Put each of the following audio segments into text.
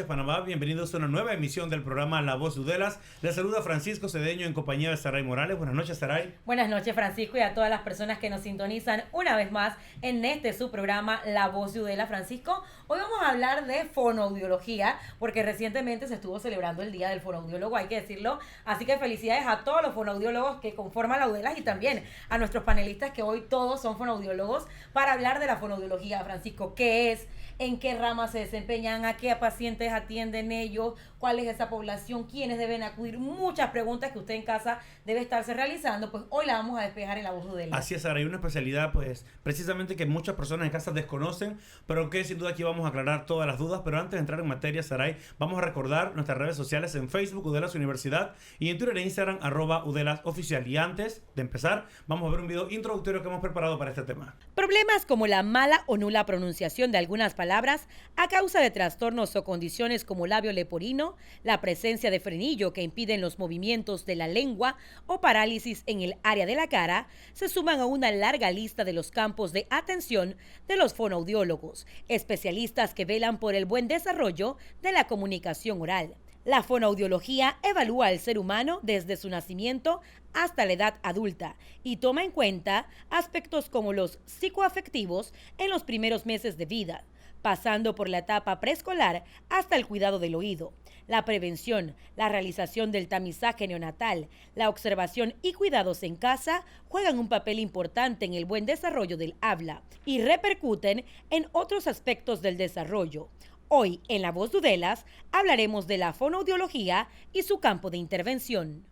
noches, Panamá. Bienvenidos a una nueva emisión del programa La Voz de Udelas. Les saluda Francisco Cedeño en compañía de Saray Morales. Buenas noches, Saray. Buenas noches, Francisco, y a todas las personas que nos sintonizan una vez más en su programa La Voz de Udelas. Francisco, hoy vamos a hablar de fonoaudiología, porque recientemente se estuvo celebrando el Día del Fonoaudiólogo, hay que decirlo. Así que felicidades a todos los fonoaudiólogos que conforman la Udelas y también a nuestros panelistas, que hoy todos son fonoaudiólogos, para hablar de la fonoaudiología. Francisco, ¿qué es? ¿En qué rama se desempeñan? ¿A qué pacientes atienden ellos? ¿Cuál es esa población? ¿Quiénes deben acudir? Muchas preguntas que usted en casa debe estarse realizando. Pues hoy la vamos a despejar en La Voz de Udelas. Así es, Sara, hay una especialidad, pues, precisamente que muchas personas en casa desconocen, pero que sin duda aquí vamos a aclarar todas las dudas. Pero antes de entrar en materia, Saray, vamos a recordar nuestras redes sociales en Facebook, Udelas Universidad, y en Twitter e Instagram, @UdelasOficial. Y antes de empezar, vamos a ver un video introductorio que hemos preparado para este tema. Problemas como la mala o nula pronunciación de algunas palabras a causa de trastornos o condiciones como labio leporino, la presencia de frenillo que impiden los movimientos de la lengua o parálisis en el área de la cara, se suman a una larga lista de los campos de atención de los fonoaudiólogos, especialistas que velan por el buen desarrollo de la comunicación oral. La fonoaudiología evalúa al ser humano desde su nacimiento hasta la edad adulta y toma en cuenta aspectos como los psicoafectivos en los primeros meses de vida, pasando por la etapa preescolar hasta el cuidado del oído. La prevención, la realización del tamizaje neonatal, la observación y cuidados en casa juegan un papel importante en el buen desarrollo del habla y repercuten en otros aspectos del desarrollo. Hoy, en La Voz de Udelas, hablaremos de la fonoaudiología y su campo de intervención.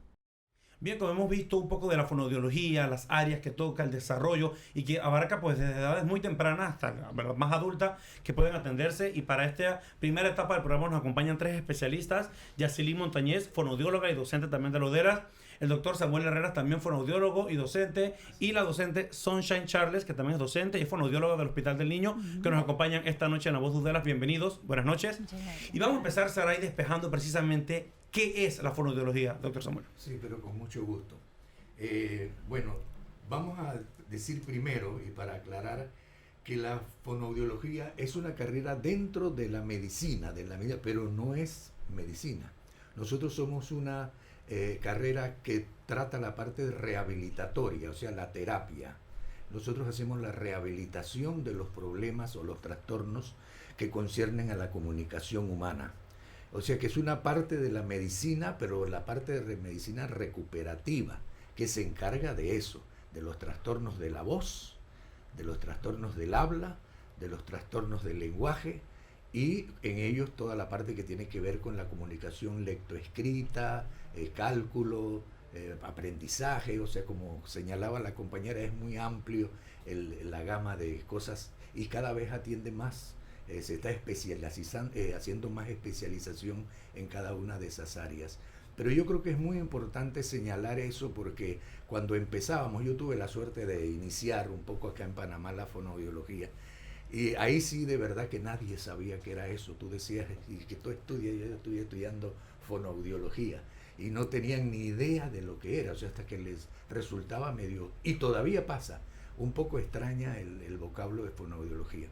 Bien, como hemos visto un poco de la fonoaudiología, las áreas que toca, el desarrollo y que abarca pues desde edades muy tempranas hasta las más adultas que pueden atenderse. Y para esta primera etapa del programa nos acompañan tres especialistas: Yacilín Montañez, fonoaudióloga y docente también de la Udelas; el doctor Samuel Herreras, también fonoaudiólogo y docente; y la docente Sunshine Charles, que también es docente y es fonoaudióloga del Hospital del Niño, que nos acompañan esta noche en La Voz de Udelas. Bienvenidos, buenas noches. Y vamos a empezar, Saray, despejando precisamente qué es la fonoaudiología, doctor Samuel. Sí, pero con mucho gusto. Bueno, vamos a decir primero, y para aclarar, que la fonoaudiología es una carrera dentro de la medicina, pero no es medicina. Nosotros somos una carrera que trata la parte rehabilitatoria, o sea, la terapia. Nosotros hacemos la rehabilitación de los problemas o los trastornos que conciernen a la comunicación humana. O sea que es una parte de la medicina, pero la parte de medicina recuperativa, que se encarga de eso, de los trastornos de la voz, de los trastornos del habla, de los trastornos del lenguaje, y en ellos toda la parte que tiene que ver con la comunicación lectoescrita, cálculo, aprendizaje. O sea, como señalaba la compañera, es muy amplio la gama de cosas y cada vez atiende más. Se está haciendo más especialización en cada una de esas áreas. Pero yo creo que es muy importante señalar eso, porque cuando empezábamos, yo tuve la suerte de iniciar un poco acá en Panamá la fonoaudiología, y ahí sí de verdad que nadie sabía qué era eso. Tú decías, y que tú estudias, yo estoy estudiando fonoaudiología, y no tenían ni idea de lo que era, o sea, hasta que les resultaba medio, y todavía pasa, un poco extraña el vocablo de fonoaudiología.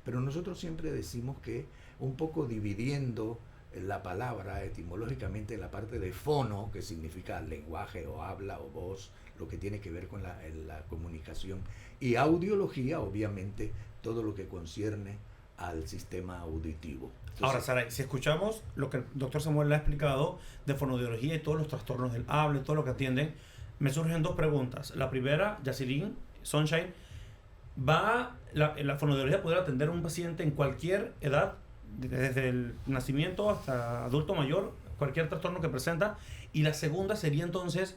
Pero nosotros siempre decimos que un poco dividiendo la palabra etimológicamente, la parte de fono, que significa lenguaje o habla o voz, lo que tiene que ver con la comunicación, y audiología, obviamente, todo lo que concierne al sistema auditivo. Entonces, ahora, Sara, si escuchamos lo que el doctor Samuel le ha explicado de fonoaudiología y todos los trastornos del habla y todo lo que atienden, me surgen dos preguntas. La primera, Yacilín, Sunshine, la fonoaudiología poder atender a un paciente en cualquier edad, desde el nacimiento hasta adulto mayor, cualquier trastorno que presenta. Y la segunda sería entonces,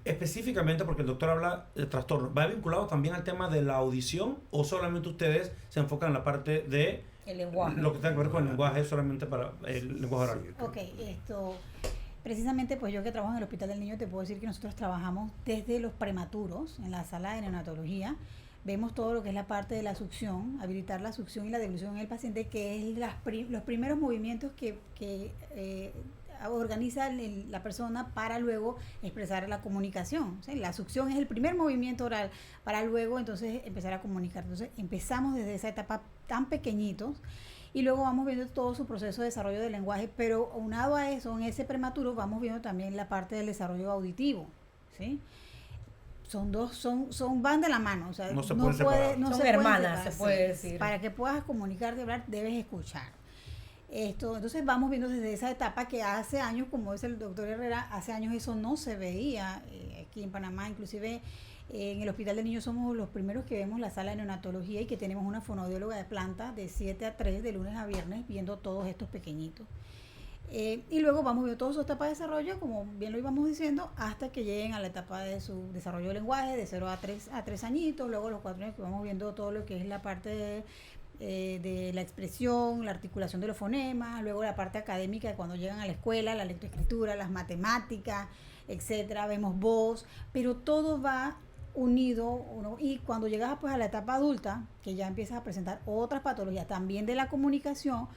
específicamente, porque el doctor habla de trastorno, ¿va vinculado también al tema de la audición o solamente ustedes se enfocan en la parte de el lenguaje, lo que tiene que ver con el lenguaje, solamente para el lenguaje oral? Ok, precisamente pues yo que trabajo en el Hospital del Niño te puedo decir que nosotros trabajamos desde los prematuros en la sala de neonatología. Vemos todo lo que es la parte de la succión, habilitar la succión y la deglución en el paciente, que es los primeros movimientos que organiza la persona para luego expresar la comunicación. ¿Sí? La succión es el primer movimiento oral para luego entonces empezar a comunicar. Entonces empezamos desde esa etapa tan pequeñitos y luego vamos viendo todo su proceso de desarrollo del lenguaje, pero aunado a eso, en ese prematuro vamos viendo también la parte del desarrollo auditivo, ¿sí? Van de la mano, o sea, no se pueden separar. no Son se pueden hermanas, separar, se puede decir. Para que puedas comunicarte y hablar, debes escuchar. Entonces vamos viendo desde esa etapa que hace años, como dice el doctor Herrera, hace años eso no se veía aquí en Panamá, inclusive en el Hospital del Niño somos los primeros que vemos la sala de neonatología y que tenemos una fonoaudióloga de planta de 7 a 3 de lunes a viernes viendo todos estos pequeñitos. Y luego vamos viendo toda su etapa de desarrollo, como bien lo íbamos diciendo, hasta que lleguen a la etapa de su desarrollo del lenguaje, de 0 a 3 añitos, luego los 4 años que vamos viendo todo lo que es la parte de la expresión, la articulación de los fonemas, luego la parte académica de cuando llegan a la escuela, la lectoescritura, las matemáticas, etcétera, vemos voz, pero todo va unido, y cuando llegas pues a la etapa adulta, que ya empiezas a presentar otras patologías también de la comunicación,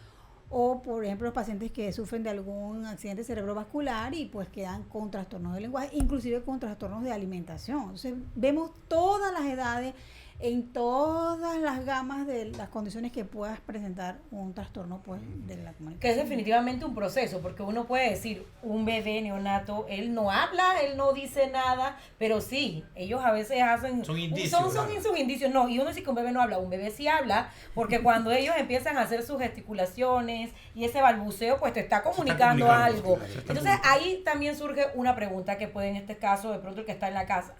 o por ejemplo los pacientes que sufren de algún accidente cerebrovascular y pues quedan con trastornos del lenguaje, inclusive con trastornos de alimentación. Entonces vemos todas las edades, en todas las gamas de las condiciones que puedas presentar un trastorno pues de la comunicación. Que es definitivamente un proceso, porque uno puede decir, un bebé neonato, él no habla, él no dice nada, pero sí, ellos a veces hacen... Son indicios. Son sus indicios, no, y uno dice que un bebé no habla, un bebé sí habla, porque cuando ellos empiezan a hacer sus gesticulaciones y ese balbuceo, pues te está comunicando algo. Entonces ahí también surge una pregunta que puede en este caso, de pronto el que está en la casa,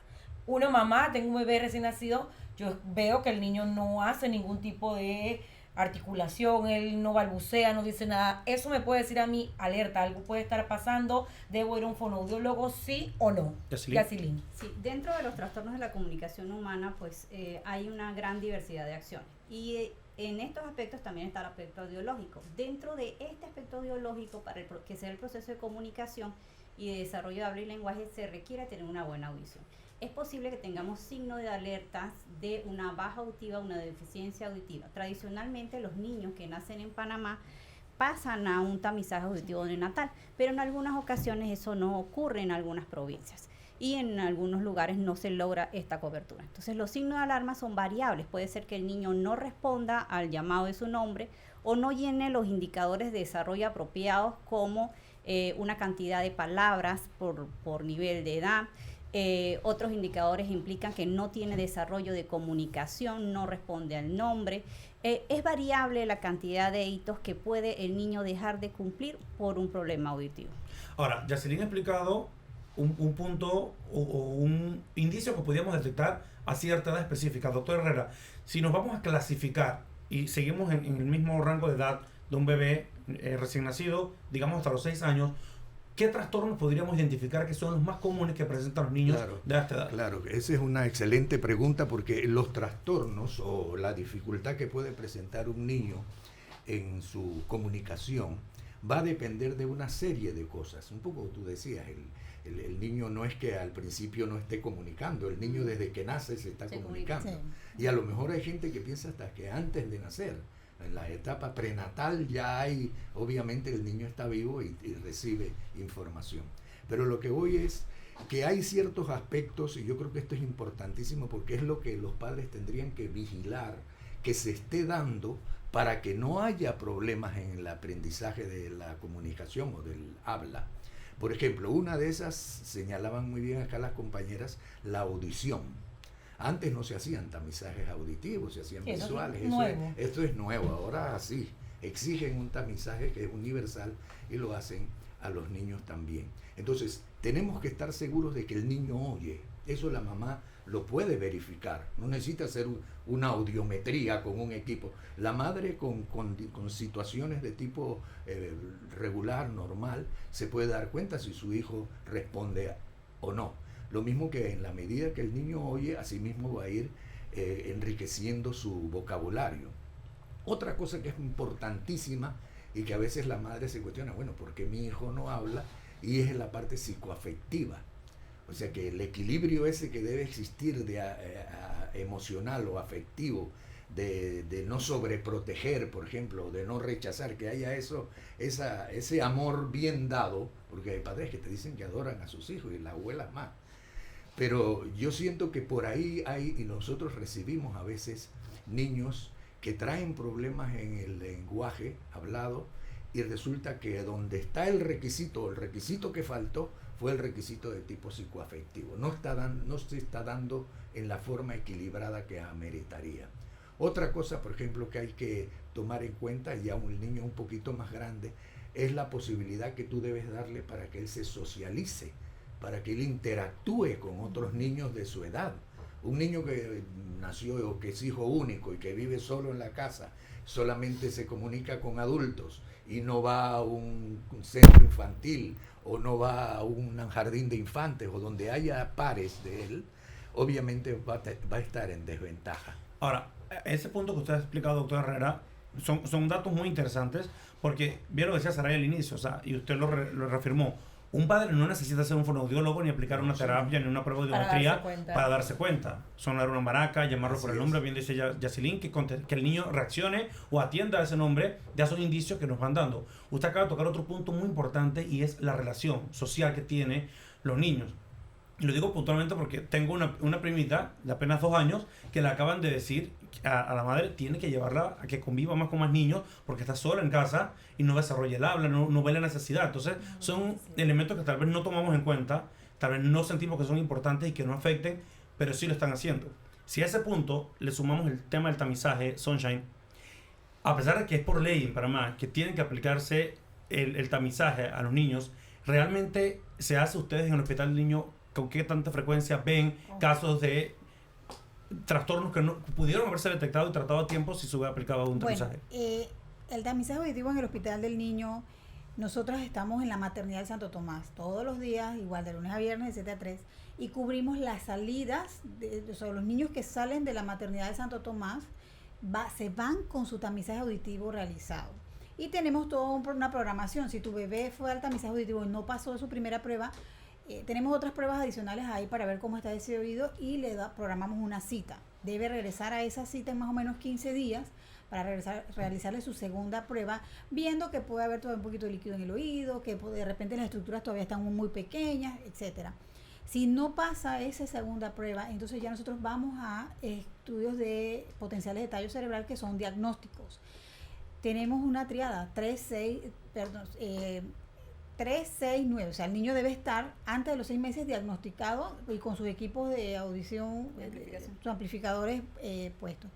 una mamá, tengo un bebé recién nacido, yo veo que el niño no hace ningún tipo de articulación, él no balbucea, no dice nada. Eso me puede decir a mí, alerta, algo puede estar pasando, debo ir a un fonoaudiólogo, sí o no. Yacilyn. Sí, dentro de los trastornos de la comunicación humana, pues hay una gran diversidad de acciones. Y en estos aspectos también está el aspecto audiológico. Dentro de este aspecto audiológico, para que sea el proceso de comunicación y de desarrollo de habla y lenguaje, se requiere tener una buena audición. Es posible que tengamos signos de alertas de una baja auditiva, una deficiencia auditiva. Tradicionalmente los niños que nacen en Panamá pasan a un tamizaje auditivo neonatal, pero en algunas ocasiones eso no ocurre en algunas provincias y en algunos lugares no se logra esta cobertura. Entonces los signos de alarma son variables. Puede ser que el niño no responda al llamado de su nombre o no llene los indicadores de desarrollo apropiados como una cantidad de palabras por nivel de edad. Otros indicadores implican que no tiene desarrollo de comunicación, no responde al nombre. Es variable la cantidad de hitos que puede el niño dejar de cumplir por un problema auditivo. Ahora, Yacilyn ha explicado un punto o un indicio que podríamos detectar a cierta edad específica. Doctor Herrera, si nos vamos a clasificar y seguimos en el mismo rango de edad de un bebé recién nacido, digamos hasta los 6 años, ¿qué trastornos podríamos identificar que son los más comunes que presentan los niños de esta edad? Claro, esa es una excelente pregunta porque los trastornos o la dificultad que puede presentar un niño en su comunicación va a depender de una serie de cosas. Un poco tú decías, el niño no es que al principio no esté comunicando, el niño desde que nace se está comunicando. Sí. Y a lo mejor hay gente que piensa hasta que antes de nacer. En la etapa prenatal ya hay, obviamente el niño está vivo y recibe información. Pero lo que voy es que hay ciertos aspectos, y yo creo que esto es importantísimo porque es lo que los padres tendrían que vigilar, que se esté dando para que no haya problemas en el aprendizaje de la comunicación o del habla. Por ejemplo, una de esas, señalaban muy bien acá las compañeras, la audición. Antes no se hacían tamizajes auditivos, se hacían visuales. Esto es nuevo, ahora sí. Exigen un tamizaje que es universal y lo hacen a los niños también. Entonces, tenemos que estar seguros de que el niño oye. Eso la mamá lo puede verificar. No necesita hacer una audiometría con un equipo. La madre con situaciones de tipo regular, normal, se puede dar cuenta si su hijo responde o no. Lo mismo que en la medida que el niño oye, así mismo va a ir enriqueciendo su vocabulario. Otra cosa que es importantísima y que a veces la madre se cuestiona, bueno, ¿por qué mi hijo no habla? Y es la parte psicoafectiva. O sea que el equilibrio ese que debe existir de emocional o afectivo, de no sobreproteger, por ejemplo, de no rechazar, que haya ese amor bien dado, porque hay padres que te dicen que adoran a sus hijos y las abuelas más. Pero yo siento que por ahí hay, y nosotros recibimos a veces niños que traen problemas en el lenguaje hablado, y resulta que donde está el requisito que faltó fue el requisito de tipo psicoafectivo. No se está dando en la forma equilibrada que ameritaría. Otra cosa, por ejemplo, que hay que tomar en cuenta, ya un niño un poquito más grande, es la posibilidad que tú debes darle para que él se socialice, para que él interactúe con otros niños de su edad. Un niño que nació o que es hijo único y que vive solo en la casa, solamente se comunica con adultos y no va a un centro infantil o no va a un jardín de infantes o donde haya pares de él, obviamente va a estar en desventaja. Ahora, ese punto que usted ha explicado, doctor Herrera, son datos muy interesantes, porque bien lo decía Saray al inicio, o sea, y usted lo reafirmó. Un padre no necesita ser un fonoaudiólogo ni aplicar una terapia ni una prueba de audiometría para darse cuenta. Sonar una maraca, llamarlo por el nombre, bien dice Yacilín, que el niño reaccione o atienda a ese nombre, ya son indicios que nos van dando. Usted acaba de tocar otro punto muy importante, y es la relación social que tienen los niños. Y lo digo puntualmente porque tengo una primita de apenas 2 años que le acaban de decir a la madre tiene que llevarla a que conviva más con más niños porque está sola en casa y no desarrolla el habla, no ve la necesidad. Entonces son elementos que tal vez no tomamos en cuenta, tal vez no sentimos que son importantes y que no afecten, pero sí lo están haciendo. Si a ese punto le sumamos el tema del tamizaje, Sunshine, a pesar de que es por ley en Panamá que tienen que aplicarse el tamizaje a los niños, ¿realmente se hace ustedes en el hospital del niño? ¿Con qué tanta frecuencia ven casos de trastornos que no pudieron haberse detectado y tratado a tiempo si se hubiera aplicado un tamizaje? Bueno, el tamizaje auditivo en el hospital del niño, nosotros estamos en la maternidad de Santo Tomás todos los días, igual de lunes a viernes de 7 a 3, y cubrimos las salidas, los niños que salen de la maternidad de Santo Tomás se van con su tamizaje auditivo realizado. Y tenemos toda una programación. Si tu bebé fue al tamizaje auditivo y no pasó de su primera prueba, tenemos otras pruebas adicionales ahí para ver cómo está ese oído, y programamos una cita. Debe regresar a esa cita en más o menos 15 días para realizarle su segunda prueba, viendo que puede haber todavía un poquito de líquido en el oído, que de repente las estructuras todavía están muy pequeñas, etcétera. Si no pasa esa segunda prueba, entonces ya nosotros vamos a estudios de potenciales de tallo cerebral, que son diagnósticos. Tenemos una triada, 3, 6, 9. O sea, el niño debe estar antes de los 6 meses diagnosticado y con sus equipos de audición, sus amplificadores puestos.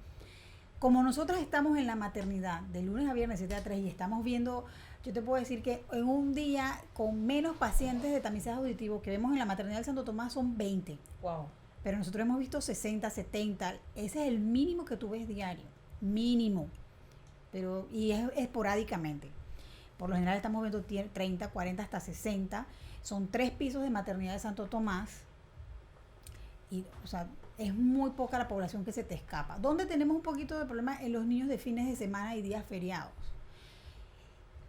Como nosotros estamos en la maternidad de lunes a viernes 7 a 3 y estamos viendo, yo te puedo decir que en un día con menos pacientes de tamizaje auditivo que vemos en la maternidad del Santo Tomás son 20. Wow. Pero nosotros hemos visto 60, 70. Ese es el mínimo que tú ves diario. Mínimo. Y es esporádicamente. Por lo general estamos viendo 30, 40, hasta 60. Son 3 pisos de maternidad de Santo Tomás. Y, o sea, es muy poca la población que se te escapa. Donde tenemos un poquito de problema en los niños de fines de semana y días feriados.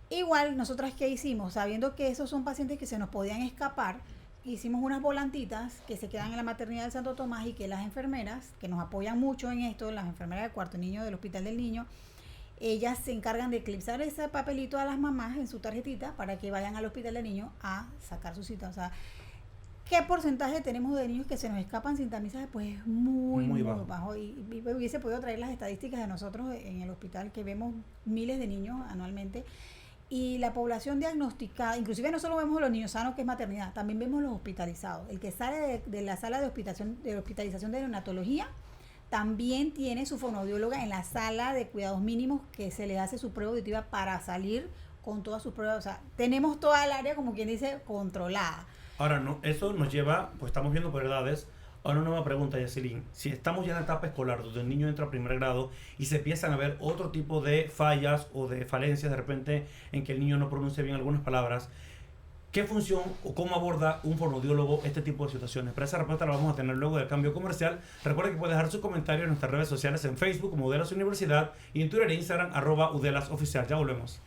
Igual, nosotras, ¿qué hicimos? Sabiendo que esos son pacientes que se nos podían escapar, hicimos unas volantitas que se quedan en la maternidad de Santo Tomás, y que las enfermeras, que nos apoyan mucho en esto, las enfermeras del cuarto niño del Hospital del Niño, ellas se encargan de eclipsar ese papelito a las mamás en su tarjetita para que vayan al Hospital del Niño a sacar su cita. O sea, ¿qué porcentaje tenemos de niños que se nos escapan sin tamizaje? Pues es muy bajo. Y hubiese podido traer las estadísticas de nosotros en el hospital, que vemos miles de niños anualmente. Y la población diagnosticada, inclusive no solo vemos los niños sanos, que es maternidad, también vemos los hospitalizados. El que sale de la sala de hospitalización de neonatología también tiene su fonoaudióloga en la sala de cuidados mínimos, que se le hace su prueba auditiva para salir con todas sus pruebas. O sea, tenemos toda el área, como quien dice, controlada. Ahora, eso nos lleva, pues estamos viendo por edades, a una nueva pregunta, Yacilín. Si estamos ya en la etapa escolar, donde el niño entra a primer grado y se empiezan a ver otro tipo de fallas o de falencias de repente en que el niño no pronuncia bien algunas palabras, ¿qué función o cómo aborda un fonoaudiólogo este tipo de situaciones? Para esa respuesta la vamos a tener luego del cambio comercial. Recuerden que puede dejar su comentario en nuestras redes sociales, en Facebook como Udelas Universidad, y en Twitter e Instagram @UdelasOficial. Ya volvemos.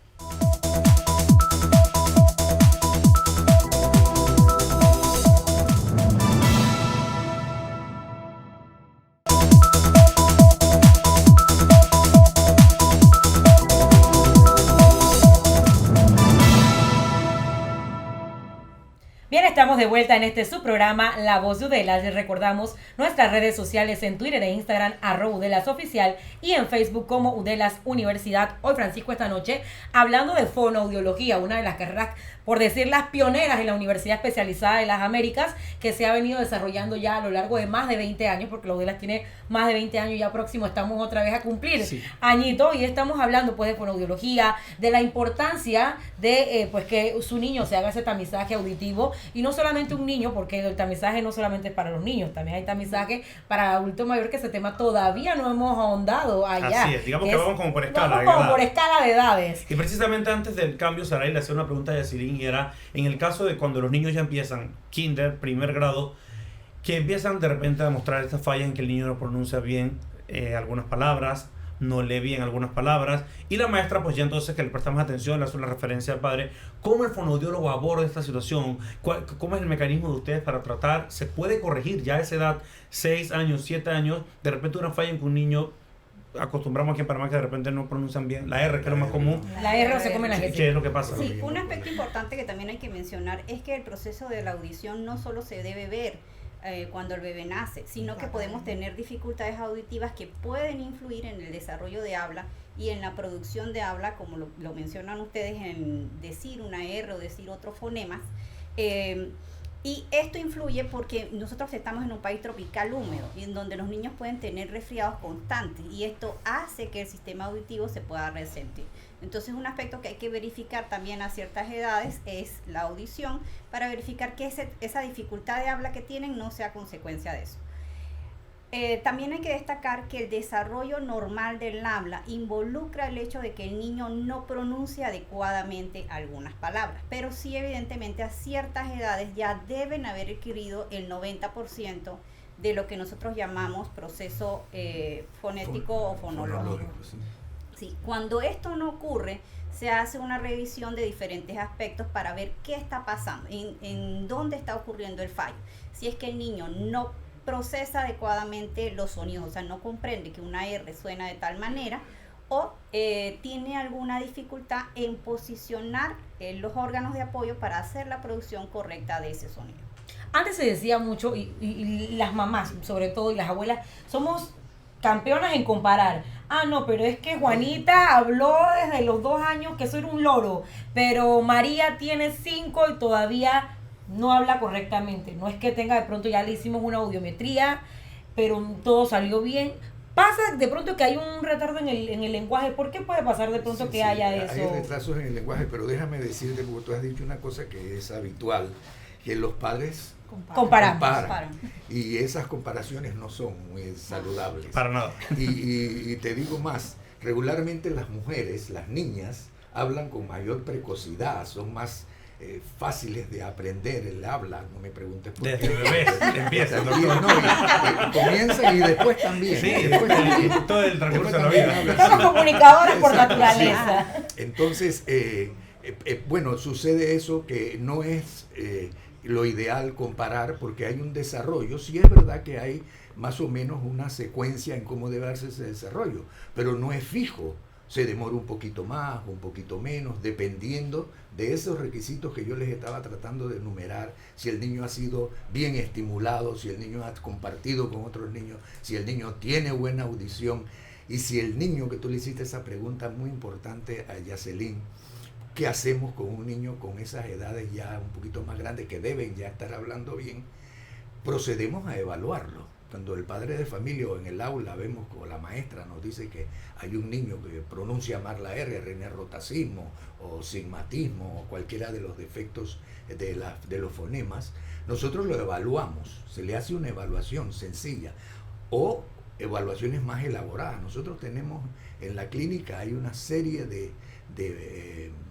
Estamos de vuelta en este subprograma La Voz de Udelas. Les recordamos nuestras redes sociales en Twitter e Instagram, @UdelasOficial, y en Facebook como Udelas Universidad. Hoy, Francisco, esta noche, hablando de fonoaudiología, una de las carreras, por decir las pioneras en la Universidad Especializada de las Américas, que se ha venido desarrollando ya a lo largo de más de 20 años, porque la Udelas tiene más de 20 años, ya próximo estamos otra vez a cumplir añito, y estamos hablando pues de fonoaudiología, de la importancia de pues que su niño se haga ese tamizaje auditivo, y no solamente un niño, porque el tamizaje no solamente es para los niños, también hay tamizaje para adulto mayor, que ese tema todavía no hemos ahondado allá. Así es, digamos que vamos como por escala. Vamos como por escala de edades. Y precisamente antes del cambio, Saray le hacía una pregunta a Yacirín, y era, en el caso de cuando los niños ya empiezan kinder, primer grado, que empiezan de repente a mostrar esta falla en que el niño no pronuncia bien algunas palabras, no lee bien algunas palabras, y la maestra pues ya entonces que le prestamos atención, le hace una referencia al padre. ¿Cómo el fonoaudiólogo aborda esta situación? ¿Cómo es el mecanismo de ustedes para tratar? ¿Se puede corregir ya a esa edad, 6 años, 7 años, de repente una falla en que un niño, acostumbramos aquí en Panamá que de repente no pronuncian bien la R, que es lo más común? La R o se come la G. ¿Qué es lo que pasa? Sí, un aspecto importante que también hay que mencionar es que el proceso de la audición no solo se debe ver cuando el bebé nace, sino que podemos tener dificultades auditivas que pueden influir en el desarrollo de habla y en la producción de habla, como lo mencionan ustedes, en decir una R o decir otros fonemas. Y esto influye porque nosotros estamos en un país tropical húmedo, y en donde los niños pueden tener resfriados constantes, y esto hace que el sistema auditivo se pueda resentir. Entonces, un aspecto que hay que verificar también a ciertas edades es la audición, para verificar que esa dificultad de habla que tienen no sea consecuencia de eso. También hay que destacar que el desarrollo normal del habla involucra el hecho de que el niño no pronuncia adecuadamente algunas palabras, pero sí evidentemente a ciertas edades ya deben haber adquirido el 90% de lo que nosotros llamamos proceso fonético o fonológico. Sí, cuando esto no ocurre, se hace una revisión de diferentes aspectos para ver qué está pasando, en dónde está ocurriendo el fallo. Si es que el niño no procesa adecuadamente los sonidos, o sea, no comprende que una R suena de tal manera, o tiene alguna dificultad en posicionar los órganos de apoyo para hacer la producción correcta de ese sonido. Antes se decía mucho, y las mamás sobre todo, y las abuelas, somos campeonas en comparar. Ah, no, pero es que Juanita habló desde los 2 años que eso era un loro, pero María tiene 5 y todavía no habla correctamente. No es que tenga, de pronto ya le hicimos una audiometría, pero todo salió bien. Pasa de pronto que hay un retardo en el lenguaje. ¿Por qué puede pasar de pronto que haya eso? Hay retrasos en el lenguaje, pero déjame decirte, porque tú has dicho una cosa que es habitual, que los padres comparan. Y esas comparaciones no son muy saludables. Para nada. Y te digo más, regularmente las mujeres, las niñas, hablan con mayor precocidad, son más fáciles de aprender el habla, no me preguntes por qué. Desde bebés empiezan, comienzan y después también. Sí, todo el transcurso de la vida. Somos comunicadores por naturaleza. Sí. Entonces, bueno, sucede eso, que no es lo ideal comparar, porque hay un desarrollo. Sí es verdad que hay más o menos una secuencia en cómo debe darse ese desarrollo, pero no es fijo. Se demora un poquito más, un poquito menos, dependiendo de esos requisitos que yo les estaba tratando de enumerar. Si el niño ha sido bien estimulado, si el niño ha compartido con otros niños, si el niño tiene buena audición, y si el niño, que tú le hiciste esa pregunta muy importante a Yacelín, ¿qué hacemos con un niño con esas edades ya un poquito más grandes que deben ya estar hablando bien? Procedemos a evaluarlo. Cuando el padre de familia o en el aula vemos como la maestra nos dice que hay un niño que pronuncia mal la R, rotacismo o sigmatismo o cualquiera de los defectos de los fonemas, nosotros lo evaluamos. Se le hace una evaluación sencilla o evaluaciones más elaboradas. Nosotros tenemos en la clínica, hay una serie de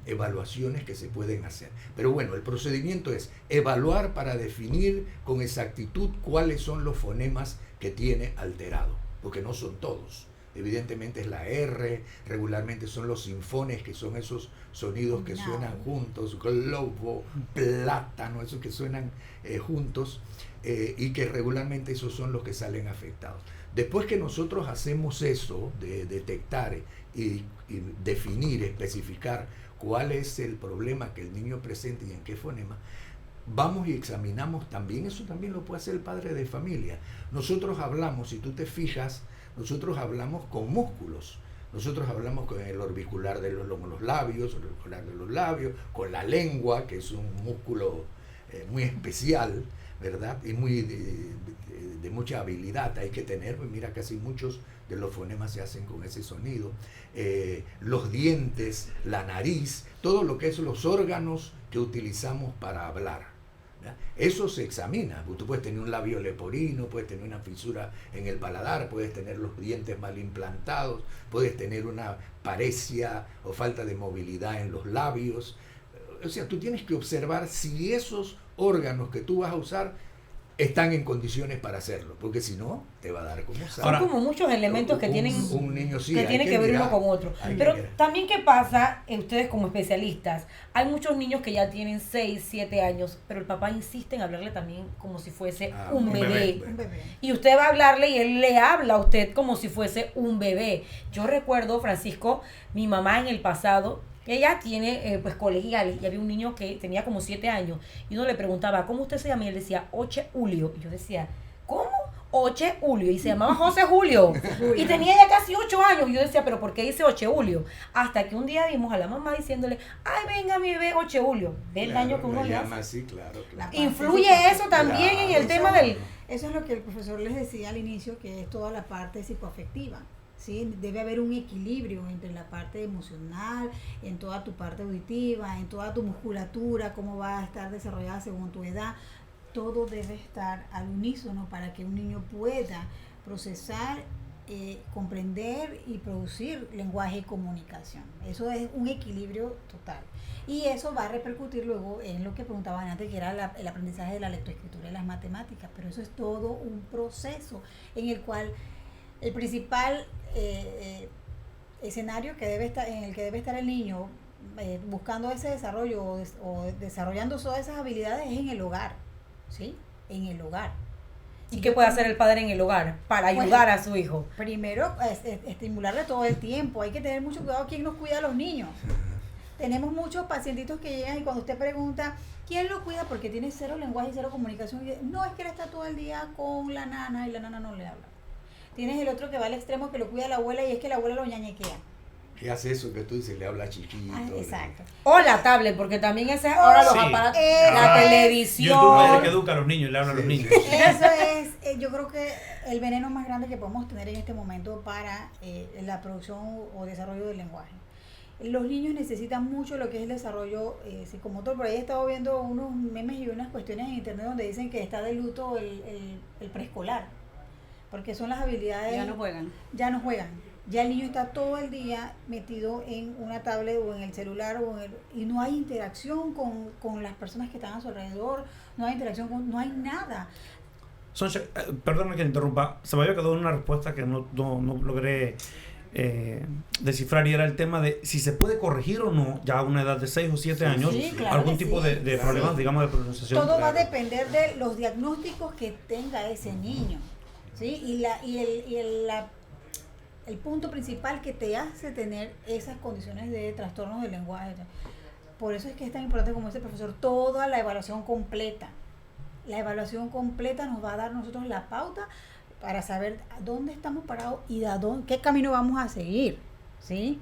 evaluaciones que se pueden hacer. Pero bueno, el procedimiento es evaluar para definir con exactitud cuáles son los fonemas que tiene alterado, porque no son todos. Evidentemente es la R, regularmente son los sinfones, que son esos sonidos que suenan juntos, globo, plátano, esos que suenan juntos, y que regularmente esos son los que salen afectados. Después que nosotros hacemos eso, de detectar y definir, especificar cuál es el problema que el niño presenta y en qué fonema, vamos y examinamos también, eso también lo puede hacer el padre de familia. Nosotros hablamos, si tú te fijas, nosotros hablamos con músculos. Nosotros hablamos con el orbicular de los labios, el orbicular de los labios, con la lengua, que es un músculo muy especial, ¿verdad? Y muy de mucha habilidad hay que tener, pues mira, casi muchos de los fonemas se hacen con ese sonido. Los dientes, la nariz, todo lo que es los órganos que utilizamos para hablar. Eso se examina. Tú puedes tener un labio leporino, puedes tener una fisura en el paladar, puedes tener los dientes mal implantados, puedes tener una paresia o falta de movilidad en los labios. O sea, tú tienes que observar si esos órganos que tú vas a usar están en condiciones para hacerlo, porque si no, te va a dar como Son como muchos elementos que tienen un niño, sí, que tiene que ver uno con otro. Pero mirar. también, ¿qué pasa? Ustedes como especialistas, hay muchos niños que ya tienen 6, 7 años, pero el papá insiste en hablarle también como si fuese un bebé. Un bebé. Y usted va a hablarle y él le habla a usted como si fuese un bebé. Yo recuerdo, Francisco, mi mamá en el pasado, ella tiene pues colegiales, y había un niño que tenía como 7 años y uno le preguntaba, ¿cómo usted se llama? Y él decía, Oche Julio. Y yo decía, ¿cómo? Oche Julio. Y se llamaba José Julio. Y tenía ya casi 8 años. Y yo decía, ¿pero por qué dice Oche Julio? Hasta que un día vimos a la mamá diciéndole, ay, venga mi bebé Oche Julio. ¿Ve el daño que uno le hace? Así, claro. Influye eso también en el tema del... Eso es lo que el profesor les decía al inicio, que es toda la parte psicoafectiva. ¿Sí? Debe haber un equilibrio entre la parte emocional, en toda tu parte auditiva, en toda tu musculatura, cómo va a estar desarrollada según tu edad. Todo debe estar al unísono para que un niño pueda procesar, comprender y producir lenguaje y comunicación. Eso es un equilibrio total. Y eso va a repercutir luego en lo que preguntaban antes, que era el aprendizaje de la lectoescritura y las matemáticas. Pero eso es todo un proceso en el cual el principal escenario en el que debe estar el niño buscando ese desarrollo o desarrollando todas esas habilidades es en el hogar, ¿sí? En el hogar. ¿Y qué puede hacer el padre en el hogar para ayudar a su hijo? Primero, estimularle todo el tiempo. Hay que tener mucho cuidado quién nos cuida a los niños. Tenemos muchos pacientitos que llegan y cuando usted pregunta, ¿quién lo cuida? Porque tiene cero lenguaje y cero comunicación. No, es que él está todo el día con la nana y la nana no le habla. Tienes el otro que va al extremo que lo cuida la abuela y es que la abuela lo ñañequea. ¿Qué hace eso que tú dices? Le habla chiquito. Exacto. O la tablet, porque también ese ahora los Sí. aparatos, La la YouTube televisión. es el que educa a los niños y le habla a los niños. Eso es, yo creo que el veneno más grande que podemos tener en este momento para la producción o desarrollo del lenguaje. Los niños necesitan mucho lo que es el desarrollo psicomotor. Por ahí he estado viendo unos memes y unas cuestiones en internet donde dicen que está de luto el preescolar. Porque son las habilidades... Ya no juegan. Ya no juegan. Ya el niño está todo el día metido en una tablet o en el celular y no hay interacción con las personas que están a su alrededor, no hay interacción no hay nada. Soncha, perdóname que te interrumpa, se me había quedado una respuesta que no logré descifrar, y era el tema de si se puede corregir o no ya a una edad de 6 o 7 años sí, claro algún que tipo sí. de problemas, digamos, de pronunciación. Todo va a depender de los diagnósticos que tenga ese niño, ¿sí? El punto principal que te hace tener esas condiciones de trastornos del lenguaje. Por eso es que es tan importante, como dice el profesor, toda la evaluación completa. La evaluación completa nos va a dar nosotros la pauta para saber dónde estamos parados y qué camino vamos a seguir, ¿sí?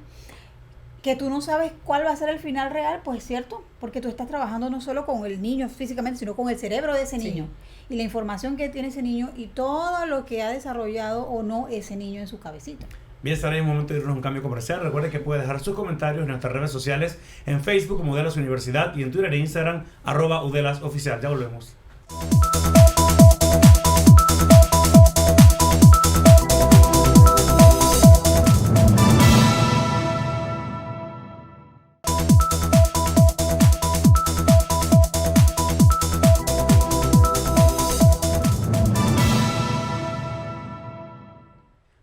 Que tú no sabes cuál va a ser el final real, pues es cierto, porque tú estás trabajando no solo con el niño físicamente, sino con el cerebro de ese niño y la información que tiene ese niño y todo lo que ha desarrollado o no ese niño en su cabecita. Bien, estará en un momento de irnos a un cambio comercial. Recuerde que puede dejar sus comentarios en nuestras redes sociales, en Facebook como Udelas Universidad y en Twitter e Instagram @UdelasOficial. Ya volvemos.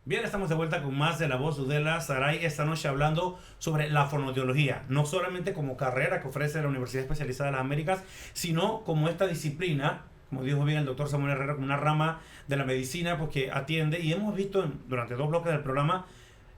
Bien, estamos de vuelta con más de La Voz de Udela Saray, esta noche hablando sobre la fonoaudiología, no solamente como carrera que ofrece la Universidad Especializada de las Américas, sino como esta disciplina, como dijo bien el doctor Samuel Herrera, como una rama de la medicina pues, que atiende, y hemos visto durante 2 bloques del programa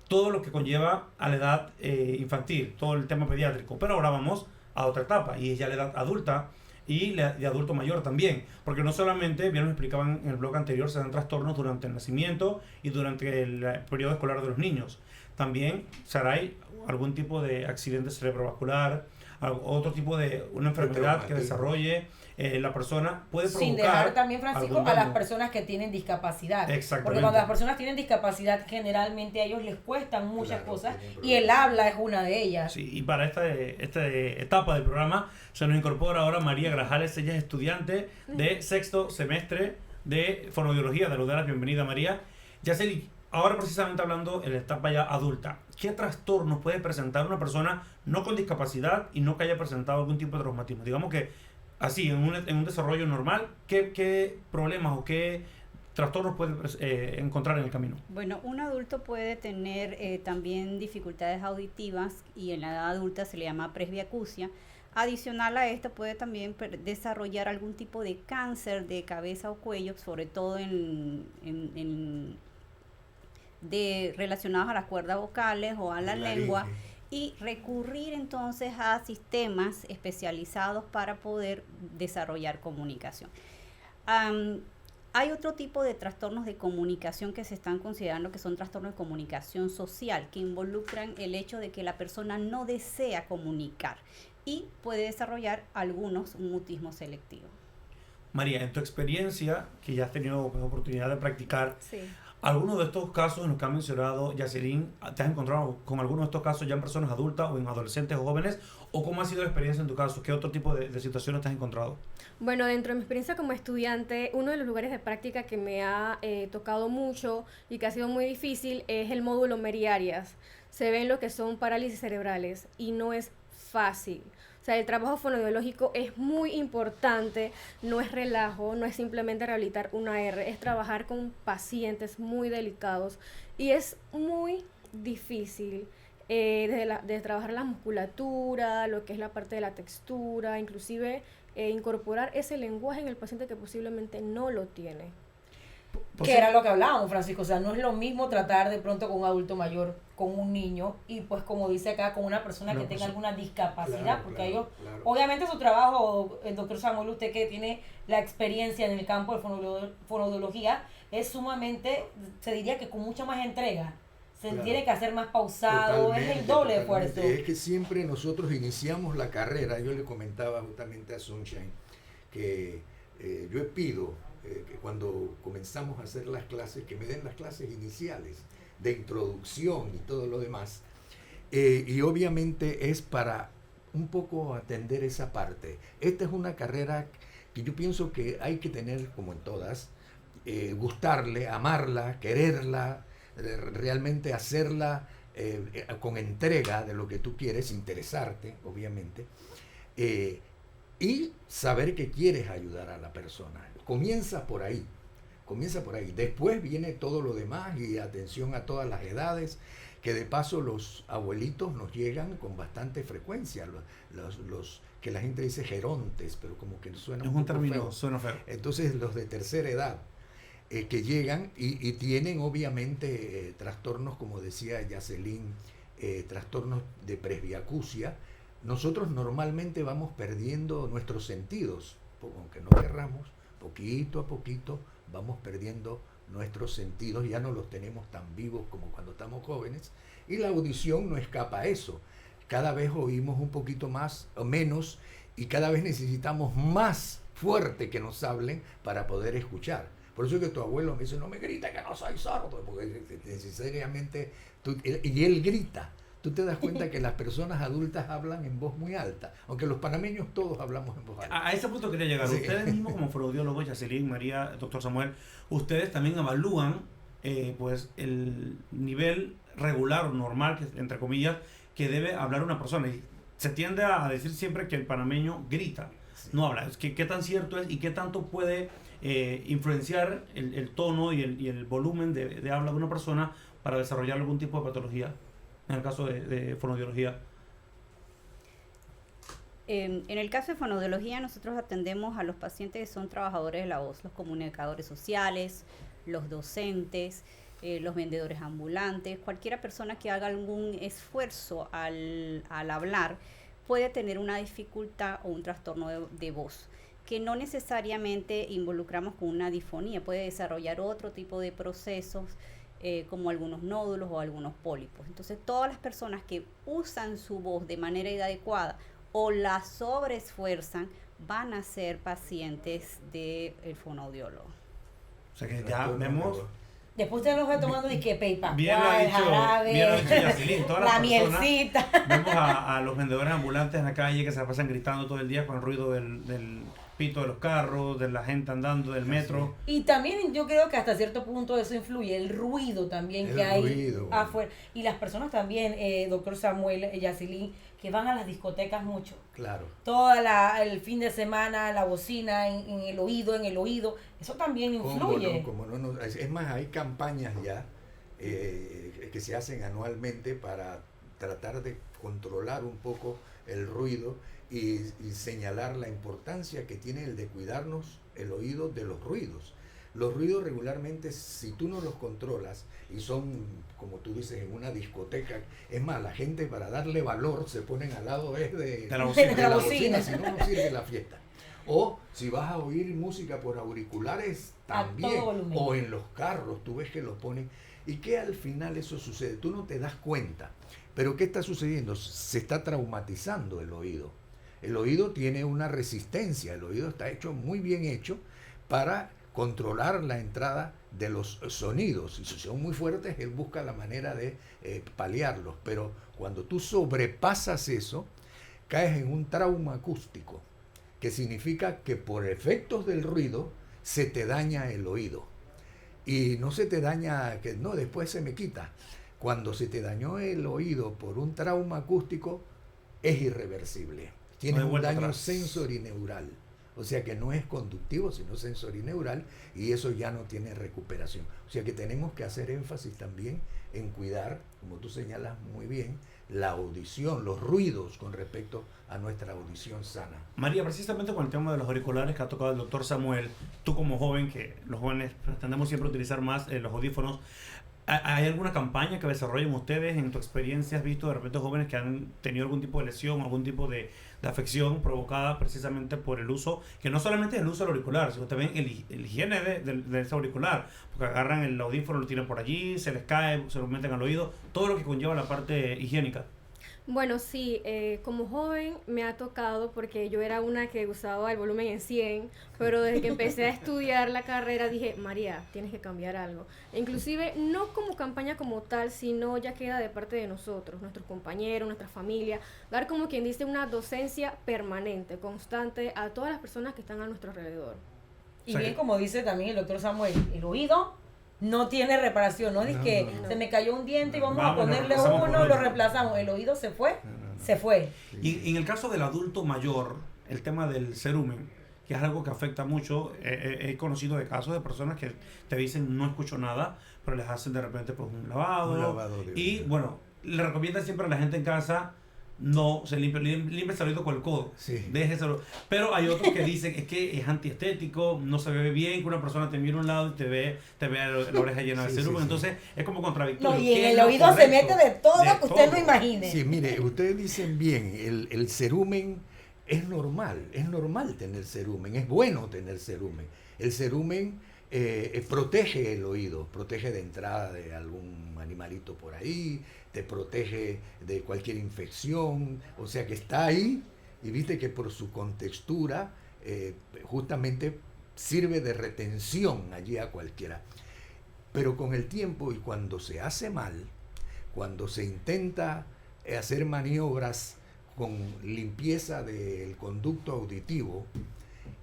todo lo que conlleva a la edad infantil, todo el tema pediátrico, pero ahora vamos a otra etapa, y es ya la edad adulta, y de adulto mayor también, porque no solamente, bien nos explicaban en el blog anterior, se dan trastornos durante el nacimiento y durante el periodo escolar de los niños. También Saray, algún tipo de accidente cerebrovascular, otro tipo de una enfermedad que desarrolle la persona puede provocar. Sin dejar también, Francisco, algún a las daño. personas que tienen discapacidad. Exactamente. Porque cuando las personas tienen discapacidad, generalmente a ellos les cuestan muchas Claro, cosas tienen y el problemas. habla es una de ellas. Sí, y para esta etapa del programa se nos incorpora ahora María Grajales. Ella es estudiante de sexto semestre de fonoaudiología. De la bienvenida, María. Yaceli, ahora precisamente hablando en la etapa ya adulta, ¿qué trastornos puede presentar una persona no con discapacidad y no que haya presentado algún tipo de traumatismo? Digamos que así, en un desarrollo normal, ¿qué problemas o qué trastornos puede encontrar en el camino? Bueno, un adulto puede tener también dificultades auditivas y en la edad adulta se le llama presbiacusia. Adicional a esto puede también desarrollar algún tipo de cáncer de cabeza o cuello, sobre todo relacionados a las cuerdas vocales o a la lengua, y recurrir entonces a sistemas especializados para poder desarrollar comunicación. Hay otro tipo de trastornos de comunicación que se están considerando que son trastornos de comunicación social, que involucran el hecho de que la persona no desea comunicar y puede desarrollar algunos mutismo selectivo. María, en tu experiencia, que ya has tenido pues, oportunidad de practicar, Sí. ¿alguno de estos casos en los que ha mencionado Yacelín, te has encontrado con alguno de estos casos ya en personas adultas o en adolescentes o jóvenes? ¿O cómo ha sido la experiencia en tu caso? ¿Qué otro tipo de situaciones te has encontrado? Bueno, dentro de mi experiencia como estudiante, uno de los lugares de práctica que me ha tocado mucho y que ha sido muy difícil es el módulo Meri-Arias. Se ven lo que son parálisis cerebrales y no es fácil. O sea, el trabajo fonoaudiológico es muy importante, no es relajo, no es simplemente rehabilitar una R, es trabajar con pacientes muy delicados y es muy difícil. De trabajar la musculatura, lo que es la parte de la textura, inclusive incorporar ese lenguaje en el paciente que posiblemente no lo tiene. Que era lo que hablábamos, Francisco. O sea, no es lo mismo tratar de pronto con un adulto mayor, con un niño, y pues como dice acá, con una persona que tenga alguna discapacidad, Claro, porque claro, ellos, claro. obviamente su trabajo, el doctor Samuel, usted que tiene la experiencia en el campo de fonoaudiología, es sumamente, se diría que con mucha más entrega. Se Claro. tiene que hacer más pausado, es el doble esfuerzo. Es que siempre nosotros iniciamos la carrera. Yo le comentaba justamente a Sunshine que yo pido que cuando comenzamos a hacer las clases, que me den las clases iniciales de introducción y todo lo demás. Y obviamente es para un poco atender esa parte. Esta es una carrera que yo pienso que hay que tener, como en todas, gustarle, amarla, quererla, realmente hacerla con entrega de lo que tú quieres, interesarte, obviamente, y saber que quieres ayudar a la persona. Comienza por ahí. Después viene todo lo demás y atención a todas las edades, que de paso los abuelitos nos llegan con bastante frecuencia, los que la gente dice gerontes, pero como que suena Es un poco término, feo. suena feo. Entonces los de tercera edad, que llegan y tienen obviamente trastornos, como decía Yacelín, trastornos de presbiacusia. Nosotros normalmente vamos perdiendo nuestros sentidos, aunque no querramos, poquito a poquito vamos perdiendo nuestros sentidos, ya no los tenemos tan vivos como cuando estamos jóvenes, y la audición no escapa a eso. Cada vez oímos un poquito más o menos y cada vez necesitamos más fuerte que nos hablen para poder escuchar. Por eso es que tu abuelo me dice, no me grita que no soy sordo, porque necesariamente y él grita. Tú te das cuenta que las personas adultas hablan en voz muy alta, aunque los panameños todos hablamos en voz alta. A ese punto quería llegar. Sí. Ustedes mismos como fonoaudiólogos, Yacelín, María, doctor Samuel, ustedes también evalúan pues el nivel regular o normal, entre comillas, que debe hablar una persona. Y se tiende a decir siempre que el panameño grita, Sí. no habla. Es que qué tan cierto es y qué tanto puede influenciar el tono y el volumen de habla de una persona para desarrollar algún tipo de patología, en el caso de fonoaudiología. En el caso de fonoaudiología, nosotros atendemos a los pacientes que son trabajadores de la voz, los comunicadores sociales, los docentes, los vendedores ambulantes, cualquiera persona que haga algún esfuerzo al hablar, puede tener una dificultad o un trastorno de voz, que no necesariamente involucramos con una disfonía, puede desarrollar otro tipo de procesos como algunos nódulos o algunos pólipos. Entonces, todas las personas que usan su voz de manera inadecuada o la sobreesfuerzan van a ser pacientes del fonoaudiólogo. O sea que ya vemos... Después usted los va tomando y que PayPal, Bien lo ha el dicho, jarabe, bien lo ha dicho Yacilyn, todas las la personas, mielcita. vemos a los vendedores ambulantes en la calle que se la pasan gritando todo el día con el ruido del pito de los carros, de la gente andando, del metro. Y también yo creo que hasta cierto punto eso influye, el ruido también que hay afuera. Y las personas también, doctor Samuel, Yacilyn, que van a las discotecas mucho. Claro. Todo el fin de semana, la bocina en el oído, eso también influye. Cómo no, es más, hay campañas ya que se hacen anualmente para tratar de controlar un poco el ruido y señalar la importancia que tiene el de cuidarnos el oído de los ruidos. Los ruidos regularmente, si tú no los controlas, y son, como tú dices, en una discoteca, es más, la gente para darle valor se ponen al lado de la bocina, si no, no sirve la fiesta. O si vas a oír música por auriculares, también, o en los carros, tú ves que los ponen, y que al final eso sucede, tú no te das cuenta. Pero ¿qué está sucediendo? Se está traumatizando el oído. El oído tiene una resistencia, el oído está hecho, muy bien hecho, para controlar la entrada de los sonidos. Y si son muy fuertes, él busca la manera de paliarlos. Pero cuando tú sobrepasas eso, caes en un trauma acústico, que significa que por efectos del ruido se te daña el oído. Y no se te daña, que no, después se me quita. Cuando se te dañó el oído por un trauma acústico, es irreversible. Tienes un daño sensorineural. O sea que no es conductivo, sino sensorineural, y eso ya no tiene recuperación. O sea que tenemos que hacer énfasis también en cuidar, como tú señalas muy bien, la audición, los ruidos con respecto a nuestra audición sana. María, precisamente con el tema de los auriculares que ha tocado el doctor Samuel, tú como joven, que los jóvenes tendemos siempre a utilizar más los audífonos, ¿hay alguna campaña que desarrollen ustedes? En tu experiencia, ¿has visto de repente jóvenes que han tenido algún tipo de lesión, algún tipo de afección provocada precisamente por el uso, que no solamente es el uso del auricular, sino también el higiene de ese auricular? Porque agarran el audífono, lo tiran por allí, se les cae, se lo meten al oído, todo lo que conlleva la parte higiénica. Bueno, sí, como joven me ha tocado, porque yo era una que usaba el volumen en 100, pero desde que empecé a estudiar la carrera dije, María, tienes que cambiar algo. Inclusive, no como campaña como tal, sino ya queda de parte de nosotros, nuestros compañeros, nuestra familia, dar como quien dice una docencia permanente, constante a todas las personas que están a nuestro alrededor. Y bien, como dice también el doctor Samuel, el oído no tiene reparación, no es que se me cayó un diente y vamos a ponerle uno, lo reemplazamos. El oído se fue, se fue. Y en el caso del adulto mayor, el tema del cerumen, que es algo que afecta mucho, he conocido de casos de personas que te dicen no escucho nada, pero les hacen de repente pues un lavado y bueno, le recomiendan siempre a la gente en casa, no se limpia el oído con el codo, déjeselo. Pero hay otros que dicen es que es antiestético, no se ve bien que una persona te mire a un lado y te ve la oreja llena de cerumen, entonces es como contradictorio. No, y en el oído se mete de todo que usted no imagine. Sí, mire, ustedes dicen bien, el cerumen es normal tener cerumen, es bueno tener cerumen. El cerumen protege el oído, protege de entrada de algún animalito por ahí, te protege de cualquier infección, o sea que está ahí, y viste que por su contextura justamente sirve de retención allí a cualquiera. Pero con el tiempo y cuando se hace mal, cuando se intenta hacer maniobras con limpieza del conducto auditivo,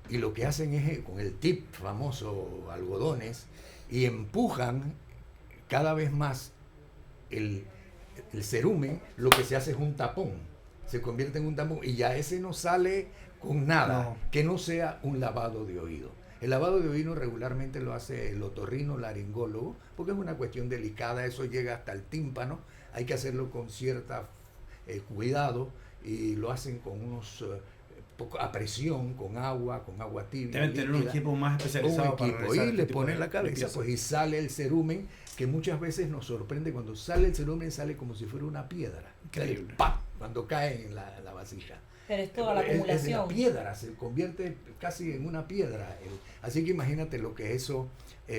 y lo que hacen es con el tip famoso, algodones, y empujan cada vez más el cerumen, lo que se hace es un tapón, se convierte en un tapón, y ya ese no sale con nada que no sea un lavado de oído. El lavado de oído regularmente lo hace el otorrino-laringólogo, porque es una cuestión delicada, eso llega hasta el tímpano, hay que hacerlo con cierta cuidado, y lo hacen con unos a presión, con agua tibia. Deben tener un equipo más especializado para realizar y le ponen la cabeza, pues, y sale el cerumen, que muchas veces nos sorprende. Cuando sale el cerumen, sale como si fuera una piedra. Increíble. ¡Pam! cuando cae en la vasija. Pero es toda la Es de acumulación. la piedra, se convierte casi en una piedra. Así que imagínate lo que eso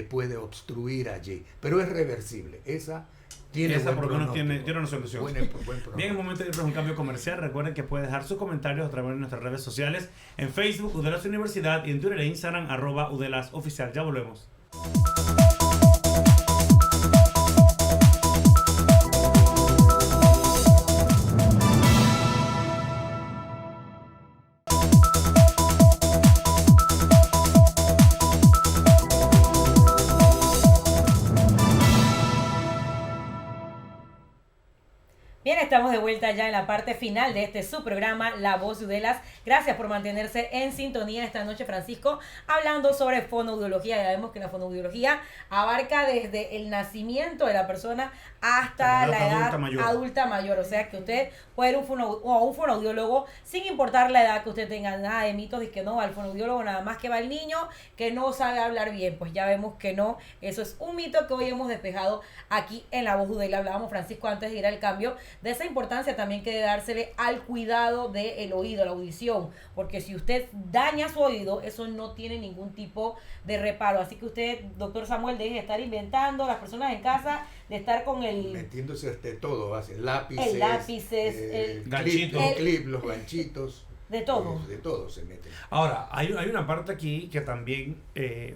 puede obstruir allí. Pero es reversible. Esa tiene Esa buen por lo menos pronóstico. tiene una solución. Buen pronóstico. Bien, es momento de irnos a un cambio comercial. Recuerden que pueden dejar sus comentarios a través de nuestras redes sociales. En Facebook, Udelas Universidad, y en Twitter e Instagram, @UdelasOficial. Ya volvemos. Bien, estamos de vuelta ya en la parte final de este su programa, La Voz de Udelas. Gracias por mantenerse en sintonía esta noche, Francisco, hablando sobre fonoaudiología. Ya vemos que la fonoaudiología abarca desde el nacimiento de la persona hasta la edad adulta mayor. O sea que usted puede ir a un fonoaudiólogo sin importar la edad que usted tenga. Nada de mitos de que no, al fonoaudiólogo nada más que va el niño que no sabe hablar bien. Pues ya vemos que no. Eso es un mito que hoy hemos despejado aquí en La Voz de Udelas. Hablábamos, Francisco, antes de ir al cambio, de esa importancia también que debe dársele al cuidado del oído, la audición, porque si usted daña su oído, eso no tiene ningún tipo de reparo. Así que usted, doctor Samuel, deje de estar inventando, las personas en casa, de estar con el... metiéndose todo, hacen lápices, el ganchito, los ganchitos. De todo. De todo se meten. Ahora, hay una parte aquí que también,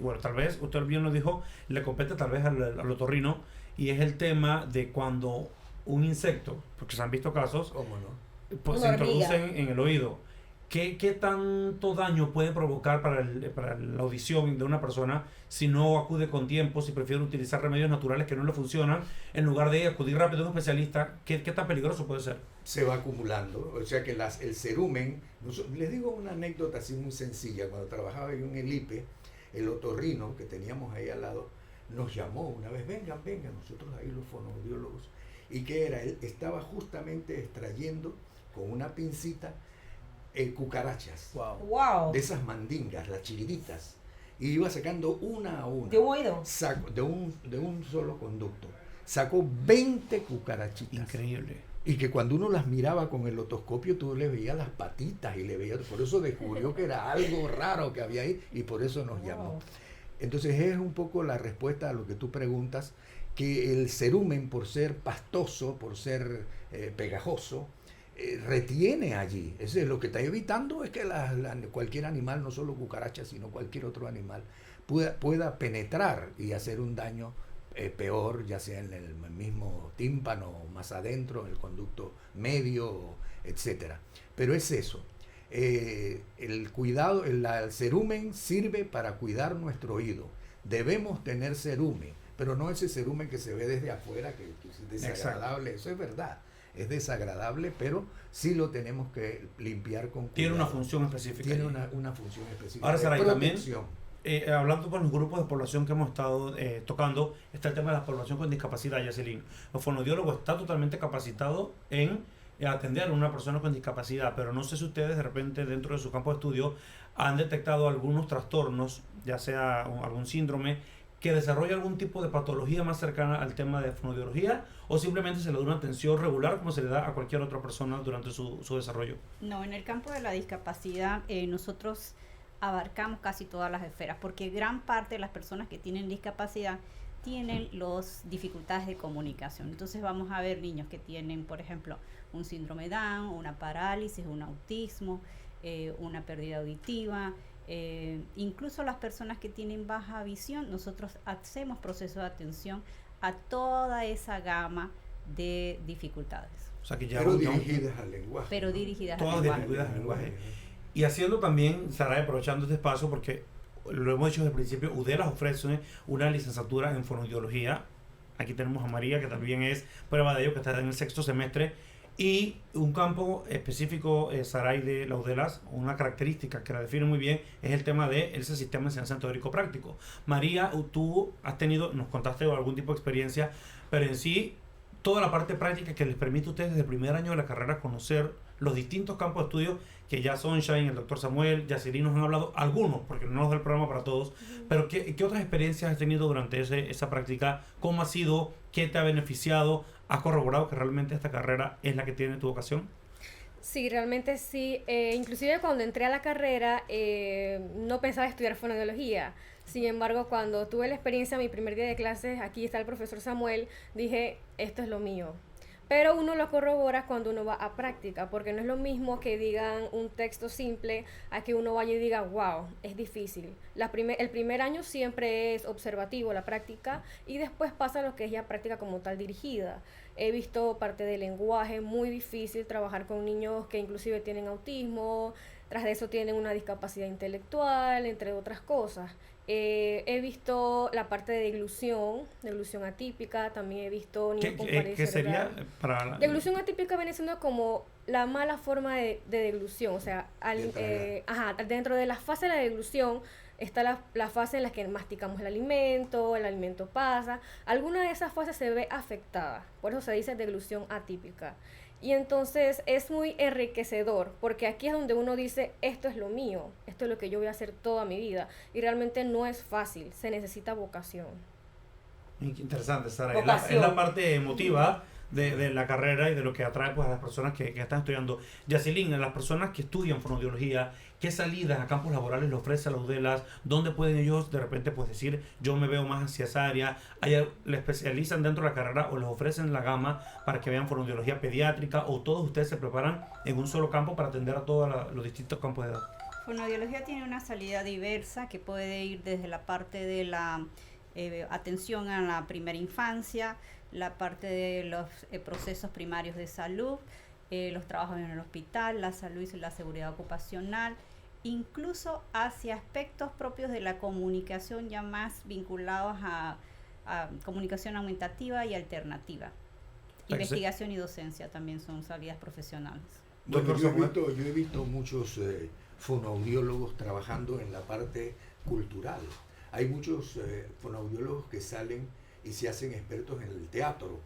bueno, tal vez, usted bien lo dijo, le compete tal vez al otorrino, y es el tema de cuando un insecto, porque se han visto casos, ¿Cómo no? pues se introducen en el oído. ¿Qué tanto daño puede provocar para la audición de una persona si no acude con tiempo, si prefiere utilizar remedios naturales que no le funcionan, en lugar de acudir rápido a un especialista? ¿Qué tan peligroso puede ser? Se va acumulando, o sea que el cerumen, les digo una anécdota así muy sencilla. Cuando trabajaba yo en el IPE, el otorrino que teníamos ahí al lado nos llamó una vez: vengan, nosotros ahí los fonoaudiólogos. ¿Y qué era? Él estaba justamente extrayendo con una pincita cucarachas. Wow. De esas mandingas, las chiquititas. Y iba sacando una a una. ¿De un oído? De un solo conducto. Sacó 20 cucarachitas. Increíble. Y que cuando uno las miraba con el otoscopio, tú le veías las patitas y le veías. Por eso descubrió que era algo raro que había ahí y por eso nos llamó. Entonces es un poco la respuesta a lo que tú preguntas, que el cerumen, por ser pastoso, por ser pegajoso, retiene allí. Eso es lo que está evitando, es que cualquier animal, no solo cucarachas, sino cualquier otro animal, pueda penetrar y hacer un daño peor, ya sea en el mismo tímpano, más adentro, en el conducto medio, etcétera. Pero es eso. El cuidado, el cerumen sirve para cuidar nuestro oído. Debemos tener cerumen, pero no ese cerumen que se ve desde afuera, que es desagradable. Exacto. Eso es verdad, es desagradable, pero sí lo tenemos que limpiar con cuidado. Tiene una función específica. Tiene una función específica. Ahora, Saray, también, protección. Hablando con los grupos de población que hemos estado tocando, está el tema de la población con discapacidad, Yacelin. El fonoaudiólogo está totalmente capacitado en atender a una persona con discapacidad, pero no sé si ustedes de repente dentro de su campo de estudio han detectado algunos trastornos, ya sea algún síndrome, que desarrolla algún tipo de patología más cercana al tema de fonoaudiología, o simplemente se le da una atención regular como se le da a cualquier otra persona durante su desarrollo. No, en el campo de la discapacidad nosotros abarcamos casi todas las esferas, porque gran parte de las personas que tienen discapacidad tienen las dificultades de comunicación. Entonces vamos a ver niños que tienen, por ejemplo, un síndrome Down, una parálisis, un autismo, una pérdida auditiva, incluso las personas que tienen baja visión. Nosotros hacemos procesos de atención a toda esa gama de dificultades. O sea, que ya pero dirigidas al lenguaje. Pero dirigidas todas al lenguaje. dirigidas al lenguaje. Y haciendo también, Saray, aprovechando este espacio, porque lo hemos dicho desde el principio, Udelas ofrece una licenciatura en fonoaudiología. Aquí tenemos a María, que también es prueba de ello, que está en el 6º semestre. Y un campo específico, Saray, de la Udelas, una característica que la define muy bien, es el tema de ese sistema de enseñanza teórico práctico. María, tú has tenido, nos contaste algún tipo de experiencia, pero en sí, toda la parte práctica que les permite a ustedes desde el primer año de la carrera conocer los distintos campos de estudio que ya Sunshine, el doctor Samuel, Yacelin nos han hablado, algunos, porque no nos da el programa para todos, pero ¿qué otras experiencias has tenido durante esa práctica? ¿Cómo ha sido? ¿Qué te ha beneficiado? ¿Has corroborado que realmente esta carrera es la que tiene tu vocación? Sí, realmente sí. Inclusive cuando entré a la carrera no pensaba estudiar fonoaudiología. Sin embargo, cuando tuve la experiencia, mi primer día de clases, aquí está el profesor Samuel, dije, esto es lo mío. Pero uno lo corrobora cuando uno va a práctica, porque no es lo mismo que digan un texto simple a que uno vaya y diga, wow, es difícil. El primer año siempre es observativo, la práctica, y después pasa lo que es ya práctica como tal dirigida. He visto parte del lenguaje muy difícil, trabajar con niños que inclusive tienen autismo, tras de eso tienen una discapacidad intelectual, entre otras cosas. He visto la parte de deglución atípica, también he visto niños con parálisis ¿Qué sería cerebral. para la... Deglución atípica viene siendo como la mala forma de deglución, o sea, dentro de la fase de la deglución está la fase en la que masticamos el alimento pasa, alguna de esas fases se ve afectada, por eso se dice deglución atípica. Y entonces es muy enriquecedor, porque aquí es donde uno dice, esto es lo mío, esto es lo que yo voy a hacer toda mi vida. Y realmente no es fácil, se necesita vocación. Interesante, Sara. Es Vocación. la parte emotiva de la carrera y de lo que atrae pues, a las personas que están estudiando. Yacilín, a las personas que estudian fonoaudiología, ¿qué salidas a campos laborales le ofrece a las UDELAS? ¿Dónde pueden ellos de repente pues, decir, yo me veo más hacia esa área? ¿Le especializan dentro de la carrera o les ofrecen la gama para que vean fonoaudiología pediátrica? ¿O todos ustedes se preparan en un solo campo para atender a todos los distintos campos de edad? Fonoaudiología tiene una salida diversa que puede ir desde la parte de la atención a la primera infancia, la parte de los procesos primarios de salud, los trabajos en el hospital, la salud y la seguridad ocupacional, incluso hacia aspectos propios de la comunicación ya más vinculados a comunicación aumentativa y alternativa. Investigación y docencia también son salidas profesionales. Bueno, yo he visto muchos fonoaudiólogos trabajando en la parte cultural. Hay muchos fonoaudiólogos que salen y se hacen expertos en el teatro,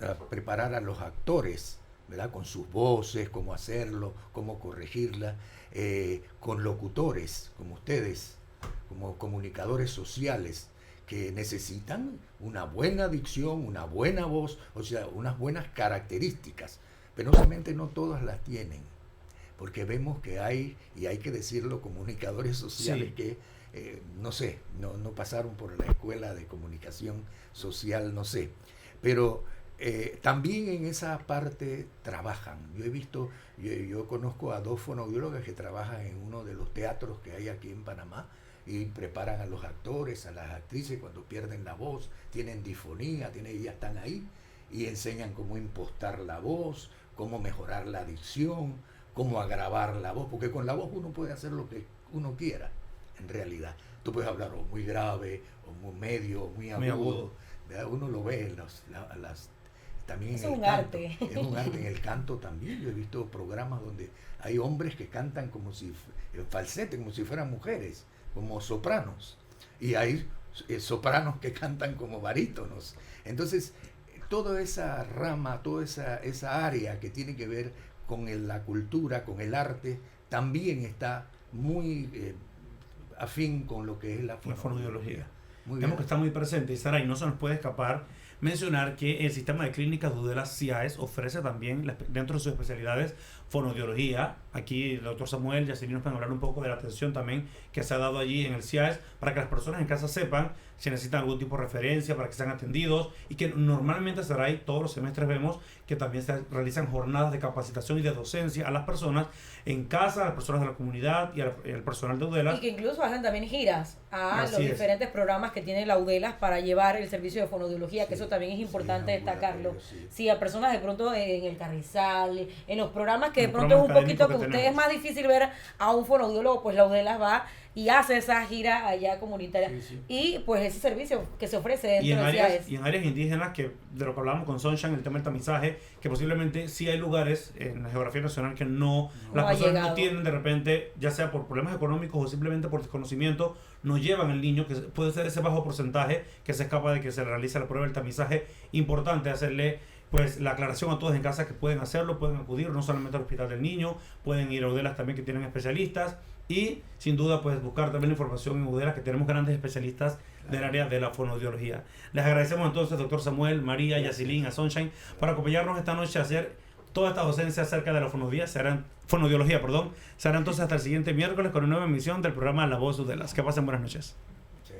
a preparar a los actores, ¿verdad? Con sus voces, cómo hacerlo, cómo corregirla, con locutores como ustedes, como comunicadores sociales que necesitan una buena dicción, una buena voz, o sea, unas buenas características. Penosamente no todas las tienen, porque vemos que hay, y hay que decirlo, comunicadores sociales que no sé, no pasaron por la escuela de comunicación social, no sé, pero también en esa parte trabajan. Yo conozco a 2 fonoaudiólogas que trabajan en uno de los teatros que hay aquí en Panamá y preparan a los actores, a las actrices cuando pierden la voz, tienen disfonía, ya están ahí y enseñan cómo impostar la voz, cómo mejorar la dicción, cómo agravar la voz, porque con la voz uno puede hacer lo que uno quiera. En realidad, tú puedes hablar o muy grave, o muy medio, o muy agudo. Uno lo ve en también es en el un canto. arte. Es un arte en el canto también. Yo he visto programas donde hay hombres que cantan como si en falsete, como si fueran mujeres, como sopranos. Y hay sopranos que cantan como barítonos. Entonces, toda esa rama, toda esa área que tiene que ver con la cultura, con el arte, también está muy afín con lo que es la fonoaudiología. Vemos que está muy presente, y Sara, y no se nos puede escapar mencionar que el sistema de clínicas de UDELAS CIAES ofrece también, dentro de sus especialidades, fonoaudiología. Aquí el doctor Samuel y Yacilín nos pueden hablar un poco de la atención también que se ha dado allí en el CIAES, para que las personas en casa sepan si necesitan algún tipo de referencia para que sean atendidos, y que normalmente, Sara, y todos los semestres vemos que también se realizan jornadas de capacitación y de docencia a las personas en casa, a las personas de la comunidad y al personal de UDELAS. Y que incluso hacen también giras a Así los es. diferentes programas que tiene la UDELAS para llevar el servicio de fonoaudiología, que eso también es importante sí, destacarlo. sí. Sí, a personas de pronto en el Carrizal, en los programas que de En pronto es un programas poquito que académicos que usted es tenemos. más difícil ver a un fonoaudiólogo, pues la UDELAS va y hace esa gira allá comunitaria. Sí, sí. Y pues ese servicio que se ofrece dentro Y en, de áreas, CIAES. y en áreas indígenas, que de lo que hablábamos con Sunshine, el tema del tamizaje, que posiblemente sí hay lugares en la geografía nacional que No las ha personas llegado. no tienen de repente, ya sea por problemas económicos o simplemente por desconocimiento, no llevan al niño, que puede ser ese bajo porcentaje que se escapa de que se realice la prueba del tamizaje. Importante hacerle pues la aclaración a todos en casa que pueden hacerlo, pueden acudir no solamente al hospital del niño, pueden ir a UDELAS también, que tienen especialistas, y sin duda pues buscar también la información en UDELAS, que tenemos grandes especialistas del área de la fonoaudiología. Les agradecemos entonces, doctor Samuel, María, Yacilín, a Sunshine, por acompañarnos esta noche a hacer toda esta docencia acerca de la fonodiología, será entonces hasta el siguiente miércoles con una nueva emisión del programa La Voz de las. Que pasen buenas noches. Sí.